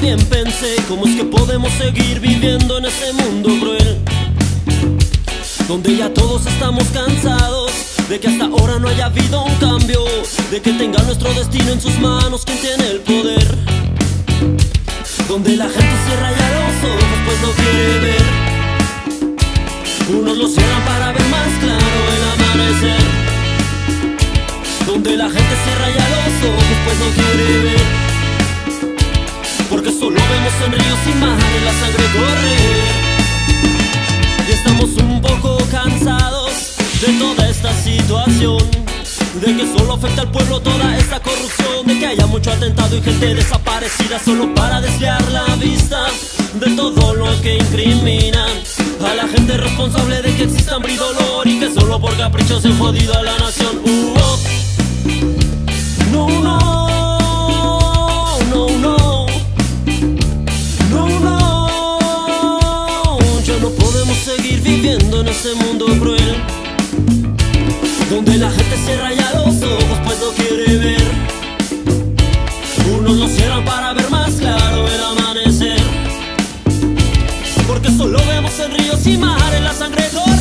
también pensé, ¿cómo es que podemos seguir viviendo en este mundo cruel? Donde ya todos estamos cansados de que hasta ahora no haya habido un cambio, de que tenga nuestro destino en sus manos quien tiene el poder. Donde la gente cierra ya los ojos pues no quiere ver. Unos los cierran para ver más claro el amanecer. Donde la gente cierra ya los ojos pues no quiere ver. Porque solo vemos en ríos y mares la sangre correr. Y estamos un poco cansados de toda esta situación, de que solo afecta al pueblo toda esta corrupción, de que haya mucho atentado y gente desaparecida solo para desviar la vista de todo lo que incrimina a la gente responsable de que exista hambre y dolor, y que solo por caprichos se han jodido a la nación. No, no, no, no, no, no. Ya no podemos seguir viviendo en este mundo cruel, donde la gente cierra ya los ojos pues no quiere ver. Unos los cierran para ver más claro el amanecer. Porque solo vemos en ríos y mares la sangre correr.